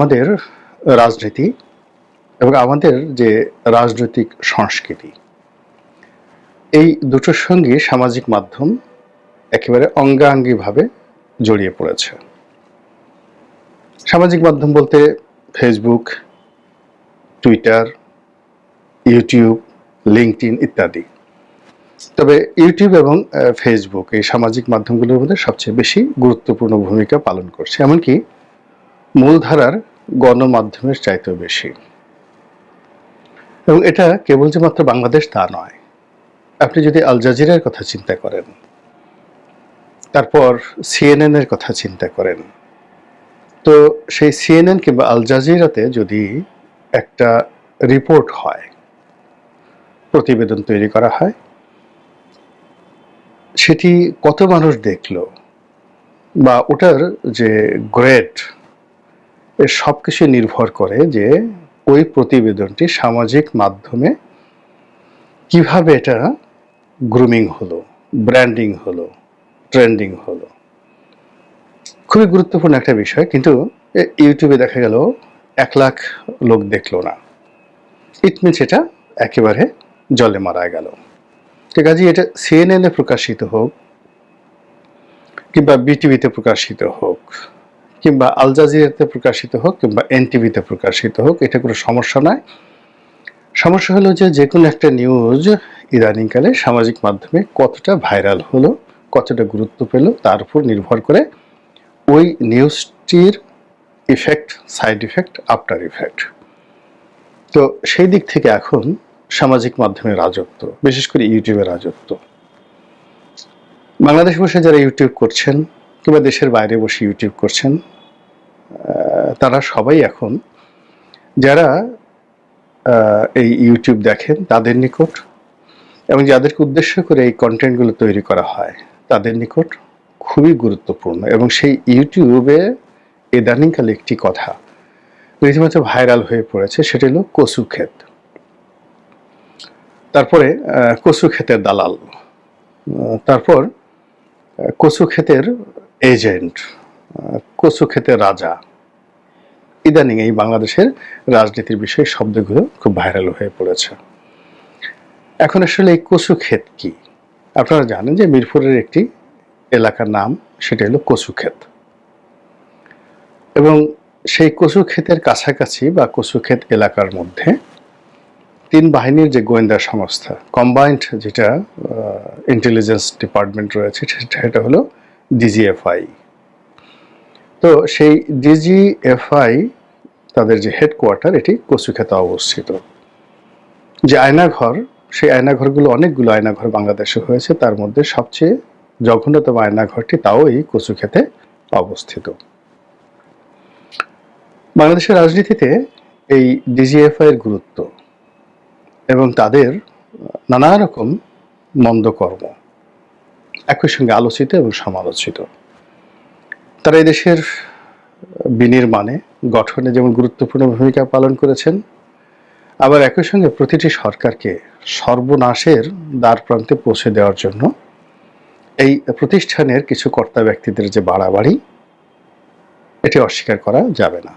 আমাদের রাজনীতি এবং আমাদের যে রাজনৈতিক সংস্কৃতি, এই দুটোর সঙ্গে সামাজিক মাধ্যম একেবারে অঙ্গাঙ্গিভাবে জড়িয়ে পড়েছে। সামাজিক মাধ্যম বলতে ফেসবুক, টুইটার, ইউটিউব, লিঙ্কডইন ইত্যাদি। তবে ইউটিউব এবং ফেসবুক এই সামাজিক মাধ্যমগুলোর মধ্যে সবচেয়ে বেশি গুরুত্বপূর্ণ ভূমিকা পালন করছে, এমনকি মূলধারার গণমাধ্যমের চাইতেও বেশি। এবং এটা কেবল যে মাত্র বাংলাদেশ তা নয়। আপনি যদি আল জাজিরার কথা চিন্তা করেন, তারপর সিএনএন এর কথা চিন্তা করেন, তো সেই সিএনএন কিংবা আল জাজিরাতে যদি একটা রিপোর্ট হয়, প্রতিবেদন তৈরি করা হয়, সেটি কত মানুষ দেখলো বা ওটার যে গ্রেড, এর সব কিছু নির্ভর করে যে ওই প্রতিবেদনটি সামাজিক মাধ্যমে কিভাবে এটা গ্রুমিং হলো, ব্র্যান্ডিং হলো, ট্রেন্ডিং হলো। খুবই গুরুত্বপূর্ণ একটা বিষয়। কিন্তু ইউটিউবে দেখা গেল 1 লাখ লোক দেখলো না, ইট মিনস এটা একেবারে জলে মারা গেল। ঠিক আছে, এটা সিএনএন এ প্রকাশিত হোক কিংবা বিটিভিতে প্রকাশিত হোক কিংবা আল জাজিরাতে প্রকাশিত হোক কিংবা এনটিভিতে প্রকাশিত হোক, এটা কোনো সমস্যা নয়। সমস্যা হলো যে কোনো একটা নিউজ ইদানিংকালে সামাজিক মাধ্যমে কতটা ভাইরাল হলো, কতটা গুরুত্ব পেল, তার উপর নির্ভর করে ওই নিউজটির effect, side effect, after effect. তো সেই দিক থেকে এখন সামাজিক মাধ্যমের রাজত্ব, বিশেষ করে ইউটিউবের রাজত্ব। বাংলাদেশে বসে যারা ইউটিউব করছেন কিংবা দেশের বাইরে বসে ইউটিউব করছেন, তারা সবাই এখন যারা এই ইউটিউব দেখেন তাদের নিকট এবং যাদেরকে উদ্দেশ্য করে এই কন্টেন্টগুলো তৈরি করা হয় তাদের নিকট খুবই গুরুত্বপূর্ণ। এবং সেই ইউটিউবে ইদানিংকালে একটি কথা রীতিমতো ভাইরাল হয়ে পড়েছে, সেটা হলো কচু ক্ষেত। তারপরে কচু ক্ষেতের দালাল, তারপর কচু ক্ষেতের এজেন্ট, কচু ক্ষেতের রাজা। ইদানিং এই বাংলাদেশের রাজনীতির বিষয়ে শব্দগুলো খুব ভাইরাল হয়ে পড়েছে। এখন আসলে এই কচু ক্ষেত কি? আপনারা জানেন যে মিরপুরের একটি এলাকার নাম, সেটা হলো কচু ক্ষেত। এবং সেই কচু ক্ষেতের কাছাকাছি বা কচু ক্ষেত এলাকার মধ্যে 3 বাহিনীর যে গোয়েন্দা সংস্থা, কম্বাইন্ড যেটা ইন্টেলিজেন্স ডিপার্টমেন্ট রয়েছে, সেটা হলো ডিজিএফআই। তো সেই ডিজিএফআই তাদের যে হেডকোয়ার্টার, এটি কচুক্ষেতে অবস্থিত। যে আয়নাঘর, সেই আয়নাঘরগুলো, অনেকগুলো আয়নাঘর বাংলাদেশে হয়েছে, তার মধ্যে সবচেয়ে জঘন্যতম আয়নাঘরটি তাও এই কচুক্ষেতে অবস্থিত। বাংলাদেশের রাজনীতিতে এই ডিজিএফআই এর গুরুত্ব এবং তাদের নানা রকম মন্দ কর্ম একই সঙ্গে আলোচিত এবং সমালোচিত। তারা এই দেশের বিনির্মাণে, গঠনে যেমন গুরুত্বপূর্ণ ভূমিকা পালন করেছেন, আবার একই সঙ্গে প্রতিটি সরকারকে সর্বনাশের দ্বার প্রান্তে পৌঁছে দেওয়ার জন্য এই প্রতিষ্ঠানের কিছু কর্তা ব্যক্তিদের যে বাড়াবাড়ি, এটি অস্বীকার করা যাবে না।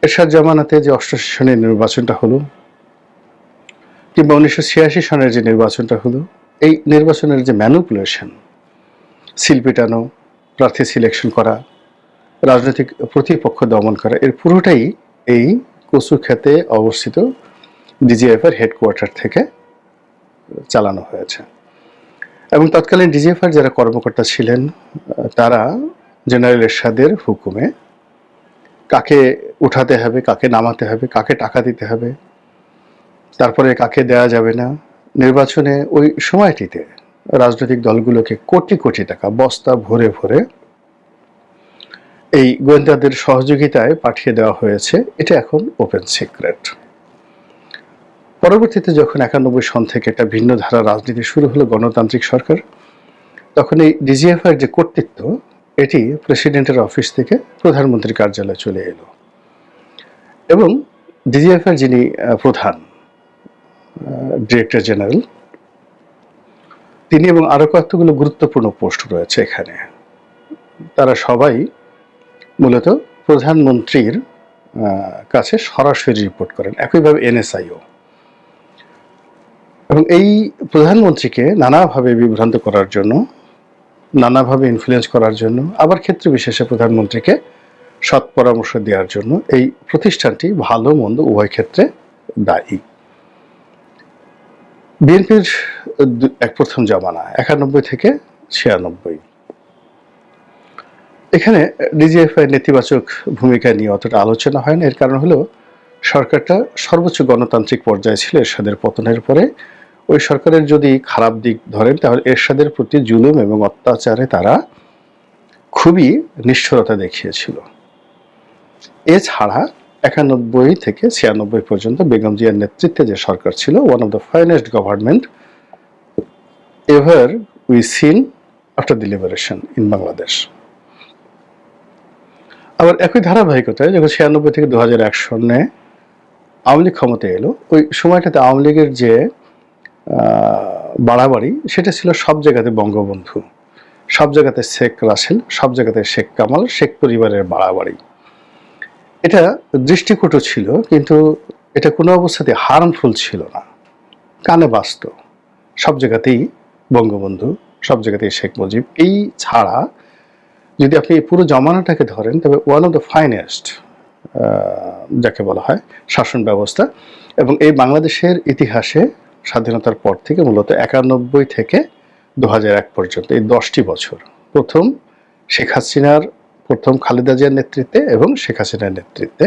এরশাদ জামানাতে যে 88 সনের নির্বাচনটা হলো কিংবা 1986 সনের যে নির্বাচনটা হলো, এই নির্বাচনের যে ম্যানিপুলেশন, সিল পিটানো, প্রার্থী সিলেকশন করা, রাজনৈতিক প্রতিপক্ষ দমন করা, এর পুরোটাই এই কচুক্ষেতে অবস্থিত ডিজিএফআই হেডকোয়ার্টার থেকে চালানো হয়েছে। এবং তৎকালীন ডিজিএফআই যারা কর্মকর্তা ছিলেন, তারা জেনারেল এরশাদের হুকুমে কাকে উঠাতে হবে, কাকে নামাতে হবে, কাকে টাকা দিতে হবে, তারপরে কাকে দেয়া যাবে না, নির্বাচনে ওই সময়টিতে রাজনৈতিক দলগুলোকে কোটি কোটি টাকা বস্তা ভরে ভরে এই গোয়েন্দাদের সহযোগিতায় পাঠিয়ে দেওয়া হয়েছে। এটা এখন ওপেন সিক্রেট। পরবর্তীতে যখন 91 সন থেকে একটা ভিন্ন ধারা রাজনীতি শুরু হলো, গণতান্ত্রিক সরকার, তখন এই ডিজিএফআই যে কর্তৃত্ব, এটি প্রেসিডেন্টের অফিস থেকে প্রধানমন্ত্রীর কার্যালয়ে চলে এলো। এবং ডিজিএফআই যিনি প্রধান ডিরেক্টর জেনারেল, তিনি এবং আরো কয়েকগুলো গুরুত্বপূর্ণ পোস্ট রয়েছে এখানে, তারা সবাই মূলত প্রধানমন্ত্রীর কাছে সরাসরি রিপোর্ট করেন, একইভাবে এনএসআইও। এবং এই প্রধানমন্ত্রীকে নানাভাবে বিভ্রান্ত করার জন্য, নানাভাবে ইনফ্লুয়েন্স করার জন্য, আবার ক্ষেত্র বিশেষে প্রধানমন্ত্রীকে সৎ পরামর্শ দেওয়ার জন্য এই প্রতিষ্ঠানটি ভালো মন্দ উভয় ক্ষেত্রে দায়ী। বিএনপির এক প্রথম জামানা 91 থেকে 96, এখানে ডিজিএফআই নেতিবাচক ভূমিকা নিয়ে অতটা আলোচনা হয় না। এর কারণ হলো সরকারটা সর্বোচ্চ গণতান্ত্রিক পর্যায়ে ছিল এরশাদের পতনের পরে। ওই সরকারের যদি খারাপ দিক ধরেন তাহলে এরশাদের প্রতি জুলুম এবং অত্যাচারে তারা খুবই নিষ্ঠুরতা দেখিয়েছিল। এছাড়া 91 থেকে 96 পর্যন্ত বেগম জিয়ার নেতৃত্বে যে সরকার ছিল, one of the finest government ever we seen after the liberation in Bangladesh. আবার একই ধারাবাহিকতায় যখন 96 থেকে 2001 সনে আওয়ামী লীগ ক্ষমতায় এলো, ওই সময়টাতে আওয়ামী লীগের যে বাড়াবাড়ি, সেটা ছিল সব জায়গাতে বঙ্গবন্ধু, সব জায়গাতে শেখ রাসেল, সব জায়গাতে শেখ কামাল, শেখ পরিবারের বাড়াবাড়ি। এটা দৃষ্টিকটু ছিল, কিন্তু এটা কোনো অবস্থাতে হার্মফুল ছিল না, কানে বাজত। সব জায়গাতেই বঙ্গবন্ধু, সব জায়গাতেই শেখ মুজিব। এই ছাড়া যদি আপনি পুরো জমানাটাকে ধরেন, তবে ওয়ান অফ দ্য ফাইনেস্ট যাকে বলা হয় শাসন ব্যবস্থা। এবং এই বাংলাদেশের ইতিহাসে স্বাধীনতার পর থেকে মূলত 91 থেকে 2001 পর্যন্ত এই 10টি বছর, প্রথম শেখ হাসিনার, প্রথম খালেদা জিয়ার নেতৃত্বে এবং শেখ হাসিনার নেতৃত্বে,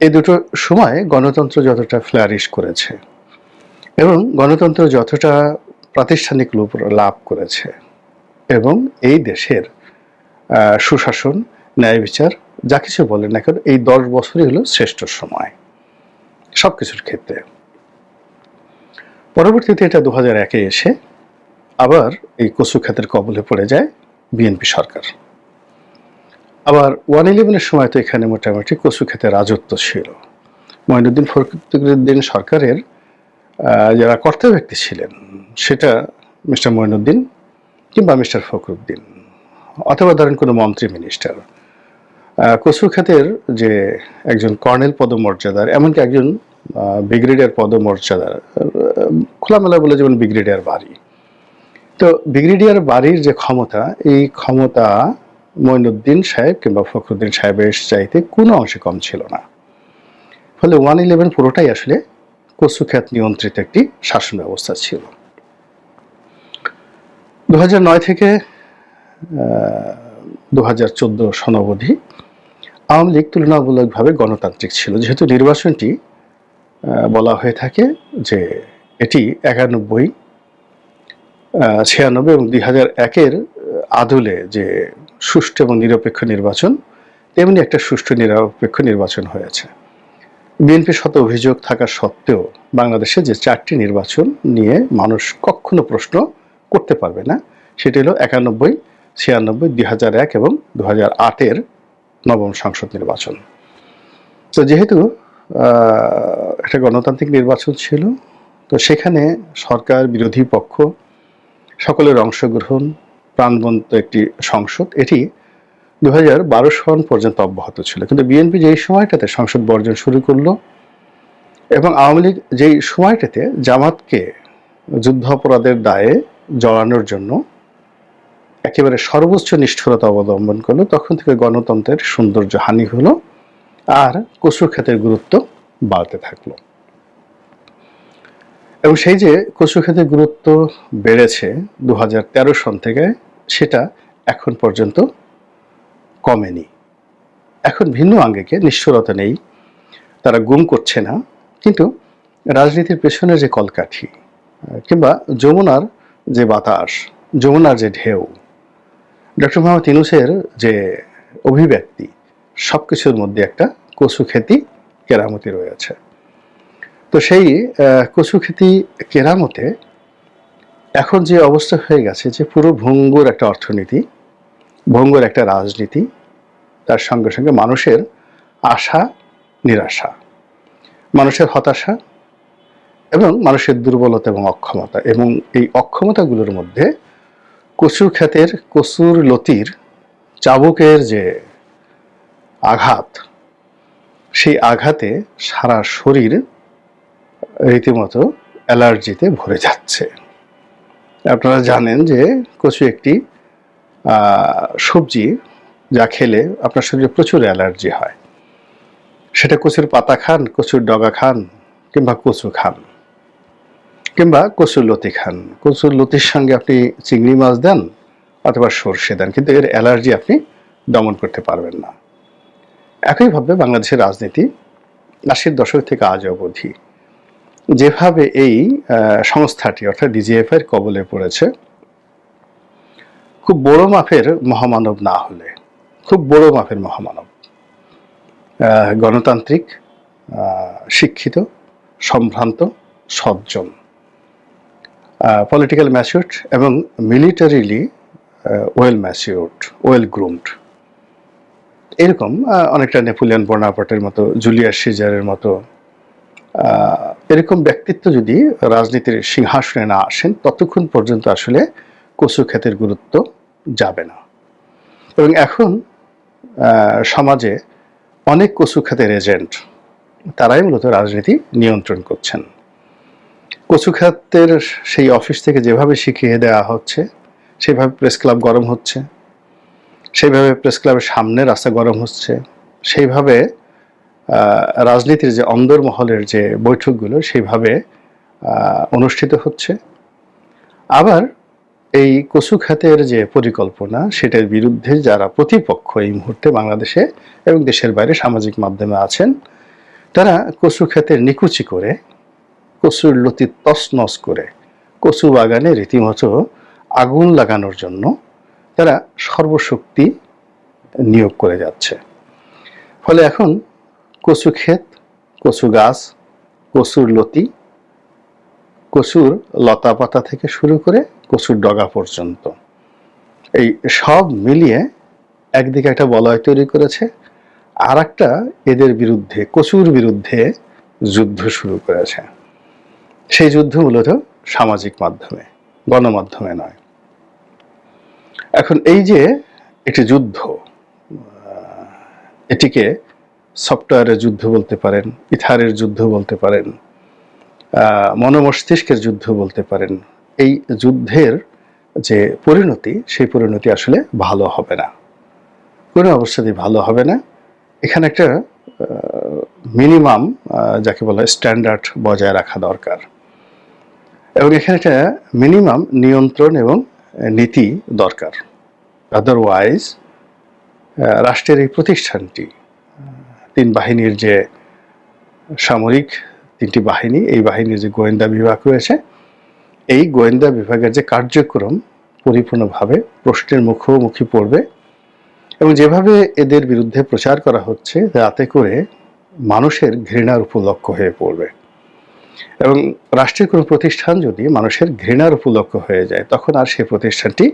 এই দুটো সময় গণতন্ত্র যতটা ফ্লারিশ করেছে এবং গণতন্ত্র যতটা প্রাতিষ্ঠানিক রূপ লাভ করেছে, এবং এই দেশের সুশাসন, ন্যায় বিচার, যা কিছু বলেন না কেন, এই 10 বছরই হলো শ্রেষ্ঠ সময় সব কিছুর ক্ষেত্রে। পরবর্তীতে এটা 2001-এ এসে আবার এই কচু খাতের কবলে পড়ে যায় বিএনপি সরকার। আবার 111-এর সময় তো এখানে মোটামুটি কচু খাতের রাজত্ব ছিল। মঈনুদ্দিন ফখরুদ্দিন সরকারের যারা কর্তা ব্যক্তি ছিলেন, সেটা মিস্টার মঈনুদ্দিন কিংবা মিস্টার ফখরুদ্দিন, অথবা ধরেন কোনো মন্ত্রী মিনিস্টার, কচু খাতের যে একজন কর্নেল পদমর্যাদার, এমনকি একজন ব্রিগেডিয়ার পদমর্যাদার, খোলামেলা বলে যেমন ব্রিগেডিয়ার বাড়ি, তো ব্রিগেডিয়ার বাড়ির যে ক্ষমতা, এই ক্ষমতা মঈনুদ্দিন সাহেব কিংবা ফখরুদ্দিন সাহেবের চাইতে কোনো অংশে কম ছিল না। ফলে 111 পুরোটাই আসলে কচু খাত নিয়ন্ত্রিত একটি শাসন ব্যবস্থা ছিল। 2009 থেকে 2014 সনাবধি আওয়ামী লীগ তুলনামূলকভাবে গণতান্ত্রিক ছিল, যেহেতু নির্বাচনটি বলা হয়ে থাকে যে এটি 91, 96 এবং 2001-এর আদলে যে সুষ্ঠু এবং নিরপেক্ষ নির্বাচন, তেমনি একটা সুষ্ঠু নিরপেক্ষ নির্বাচন হয়েছে। বিএনপির শত অভিযোগ থাকা সত্ত্বেও বাংলাদেশে যে 4টি নির্বাচন নিয়ে মানুষ কখনো প্রশ্ন করতে পারবে না, সেটি হলো 91, 96, 2001 এবং 2008-এর নবম সংসদ নির্বাচন। তো যেহেতু একটা গণতান্ত্রিক নির্বাচন ছিল, তো সেখানে সরকার, বিরোধী পক্ষ সকলের অংশগ্রহণ, প্রাণবন্ত একটি সংসদ, এটি 2012 সন পর্যন্ত অব্যাহত ছিল। কিন্তু বিএনপি যেই সময়টাতে সংসদ বর্জন শুরু করলো এবং আওয়ামী লীগ যেই সময়টাতে জামাতকে যুদ্ধ অপরাধের দায়ে জড়ানোর জন্য একেবারে সর্বোচ্চ নিষ্ঠুরতা অবলম্বন করলো, তখন থেকে গণতন্ত্রের সৌন্দর্য হানি হলো আর কচু খাতের গুরুত্ব বাড়তে থাকলো। এবং সেই যে কচু খাতের গুরুত্ব বেড়েছে 2013 সন থেকে, সেটা এখন পর্যন্ত কমেনি। এখন ভিন্ন আঙ্গিকে, নিষ্ঠুরতা নেই, তারা গুম করছে না, কিন্তু রাজনীতির পেছনে যে কলকাঠি কিংবা যমুনার যে বাতাস, যমুনার যে ঢেউ, ডক্টর মোহাম্মদ ইউনূসের যে অভিব্যক্তি, সব কিছুর মধ্যে একটা কচুক্ষেতি কেরামতি রয়েছে। তো সেই কচুক্ষেতি কেরামতে এখন যে অবস্থা হয়ে গেছে, যে পুরো ভঙ্গুর একটা অর্থনীতি, ভঙ্গুর একটা রাজনীতি, তার সঙ্গে সঙ্গে মানুষের আশা নিরাশা, মানুষের হতাশা এবং মানুষের দুর্বলতা এবং অক্ষমতা, এবং এই অক্ষমতাগুলোর মধ্যে কচু ক্ষেতের, কচুর লতির চাবুকের যে আঘাত, সেই আঘাতে সারা শরীর রীতিমতো অ্যালার্জিতে ভরে যাচ্ছে। আপনারা জানেন যে কচু একটি সবজি, যা খেলে আপনার শরীরে প্রচুর অ্যালার্জি হয়। সেটা কচুর পাতা খান, কচুর ডগা খান, কিংবা কচু খান, কিংবা কচুর লতি খান। কচুর লতির সঙ্গে আপনি চিংড়ি মাছ দেন অথবা সর্ষে দেন, কিন্তু এর অ্যালার্জি আপনি দমন করতে পারবেন না। একইভাবে বাংলাদেশের রাজনীতি ৮০-র দশক থেকে আজ অবধি যেভাবে এই সংস্থাটি অর্থাৎ ডিজিএফআই এর কবলে পড়েছে, খুব বড় মাপের মহামানব না হলে খুব বড় মাপের মহামানব, গণতান্ত্রিক, শিক্ষিত, সম্ভ্রান্ত, সজ্জন, পলিটিক্যাল ম্যাচিউরড এবং militarily well matured, well groomed, এরকম অনেকটা নেপোলিয়ন বোনাপার্টের মতো, জুলিয়াস সিজারের মতো এরকম ব্যক্তিত্ব যদি রাজনীতির সিংহাসনে না আসেন, ততক্ষণ পর্যন্ত আসলে কচু ক্ষেতের গুরুত্ব যাবে না। এবং এখন সমাজে অনেক কচু ক্ষেতের এজেন্ট, তারাই মূলত রাজনীতি নিয়ন্ত্রণ করছেন। কচু ক্ষেতের সেই অফিস থেকে যেভাবে শিখিয়ে দেওয়া হচ্ছে, সেভাবে প্রেস ক্লাব গরম হচ্ছে, সেইভাবে প্রেস ক্লাবের সামনে রাস্তা গরম হচ্ছে, সেইভাবে রাজনীতির যে অন্দরমহলের যে বৈঠকগুলো সেইভাবে অনুষ্ঠিত হচ্ছে। আবার এই কচু খাতের যে পরিকল্পনা, সেটার বিরুদ্ধে যারা প্রতিপক্ষ এই মুহূর্তে বাংলাদেশে এবং দেশের বাইরে সামাজিক মাধ্যমে আছেন, তারা কচু খাতের নিকুচি করে, কচুর লতি তছনছ করে, কচু বাগানে রীতিমতো আগুন লাগানোর জন্য তারা সর্বশক্তি নিয়োগ করে যাচ্ছে। ফলে এখন কচু ক্ষেত, কচু গাছ, কচুর লতি, কচুর লতা পাতা থেকে শুরু করে কচুর ডগা পর্যন্ত, এই সব মিলিয়ে একদিকে একটা বলয় তৈরি করেছে, আর একটা এদের বিরুদ্ধে, কচুর বিরুদ্ধে যুদ্ধ শুরু করেছে। সেই যুদ্ধ মূলত সামাজিক মাধ্যমে, গণমাধ্যমে নয়। এখন এই যে একটি যুদ্ধ, এটিকে সফটওয়্যারের যুদ্ধ বলতে পারেন, ইথারের যুদ্ধ বলতে পারেন, মনোমস্তিষ্কের যুদ্ধ বলতে পারেন। এই যুদ্ধের যে পরিণতি, সেই পরিণতি আসলে ভালো হবে না, কোনো অবস্থাতেই ভালো হবে না। এখানে একটা মিনিমাম, যাকে বলা হয় স্ট্যান্ডার্ড, বজায় রাখা দরকার। এবং এখানে একটা মিনিমাম নিয়ন্ত্রণ এবং নীতি দরকার। আদারওয়াইজ রাষ্ট্রের এই প্রতিষ্ঠানটি, তিন বাহিনীর যে সামরিক তিনটি বাহিনী, এই বাহিনীর যে গোয়েন্দা বিভাগ রয়েছে, এই গোয়েন্দা বিভাগের যে কার্যক্রম পরিপূর্ণভাবে প্রশ্নের মুখোমুখি পড়বে। এবং যেভাবে এদের বিরুদ্ধে প্রচার করা হচ্ছে, তাতে করে মানুষের ঘৃণার উপলক্ষ হয়ে পড়বে। এবং রাষ্ট্রের কোনো প্রতিষ্ঠান যদি মানুষের ঘৃণার উপলক্ষ হয়ে যায়, তখন আর সেই প্রতিষ্ঠানটি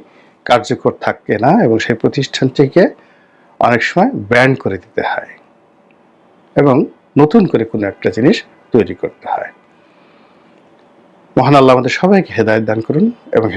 কার্যকর থাকে না, এবং সেই প্রতিষ্ঠানটিকে অনেক সময় ব্যান্ড করে দিতে হয় এবং নতুন করে কোনো একটা জিনিস তৈরি করতে হয়। মহান আল্লাহ আমাদের সবাইকে হেদায়েত দান করুন এবং